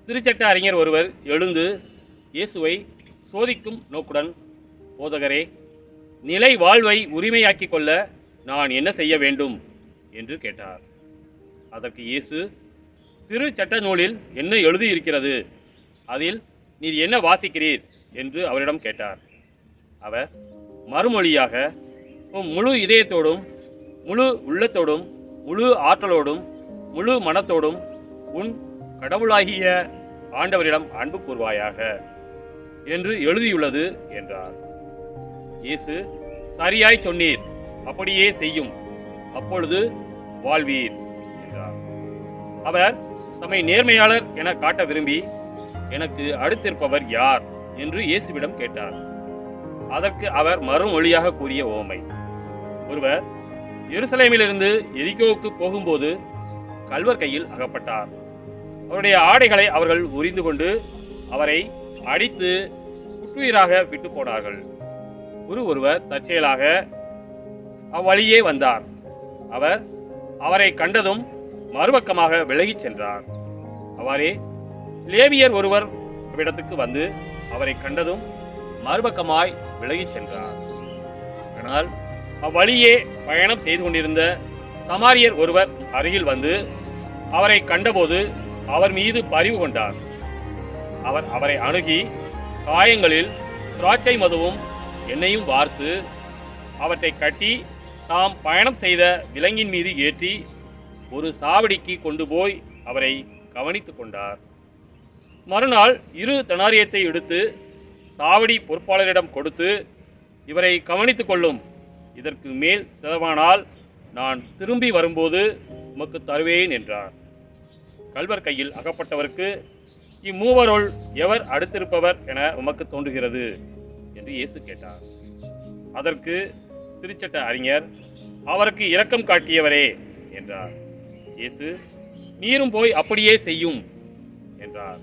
திருச்சட்ட அறிஞர் ஒருவர் எழுந்து இயேசுவை சோதிக்கும் நோக்குடன், போதகரே, நிலை வாழ்வை உரிமையாக்கிக் கொள்ள நான் என்ன செய்ய வேண்டும் என்று கேட்டார். அதற்கு இயேசு, திருச்சட்ட நூலில் என்ன எழுதியிருக்கிறது, அதில் நீர் என்ன வாசிக்கிறீர் என்று அவரிடம் கேட்டார். அவர் மறுமொழியாக, உம் முழு இதயத்தோடும் முழு உள்ளத்தோடும் முழு ஆற்றலோடும் முழு மனத்தோடும் உன் கடவுளாகிய ஆண்டவரிடம் அன்பு கூர்வாயாக என்று எழுதியுள்ளது என்றார். இயேசு, சரியாய் சொன்னீர், அப்படியே செய்யும், அப்பொழுது வாழ்வீர் என்றார். அவர் தம்மை நேர்மையாளர் என காட்ட விரும்பி, எனக்கு அடுத்திருப்பவர் யார் என்று இயேசுவிடம் கேட்டார். அதற்கு அவர் மறுமொழியாக கூறிய உவமை, ஒருவர் எருசலேமிலிருந்து எரிகோவுக்கு போகும்போது கள்வர் கையில் அகப்பட்டார். அவருடைய ஆடைகளை அவர்கள் உரிந்து கொண்டு அவரை அடித்து குற்றுயிராக விட்டு போனார்கள். ஒருவர் தற்செயலாக அவ்வழியே வந்தார். அவர் அவரை கண்டதும் மறுபக்கமாக விலகிச் சென்றார். அவ்வாறே லேவியர் ஒருவர் அவ்விடத்துக்கு வந்து அவரை கண்டதும் மறுபக்கமாய் விலகிச் சென்றார். ஆனால் அவ்வழியே பயணம் செய்து கொண்டிருந்த சமாரியர் ஒருவர் அருகில் வந்து அவரை கண்டபோது அவர் மீது பரிவு கொண்டார். அவர் அவரை அணுகி காயங்களில் திராட்சை மதுவும் எண்ணெயும் வார்த்து அவற்றை கட்டி தாம் பயணம் செய்த விலங்கின் மீது ஏற்றி ஒரு சாவடிக்கு கொண்டு போய் அவரை கவனித்துக் கொண்டார். மறுநாள் 2 தெனாரியத்தை எடுத்து சாவடி பொறுப்பாளரிடம் கொடுத்து, இவரை கவனித்துக் கொள்ளும், இதற்கு மேல் செலவானால் நான் திரும்பி வரும்போது உமக்கு தருவேன் என்றார். கள்வர் கையில் அகப்பட்டவருக்கு, இம்மூவருள் எவர் அடுத்திருப்பவர் என உமக்கு தோன்றுகிறது என்று இயேசு கேட்டார். அதற்கு திருச்சட்ட அறிஞர், அவருக்கு இரக்கம் காட்டியவரே என்றார். இயேசு, நீரும் போய் அப்படியே செய்யும் என்றார்.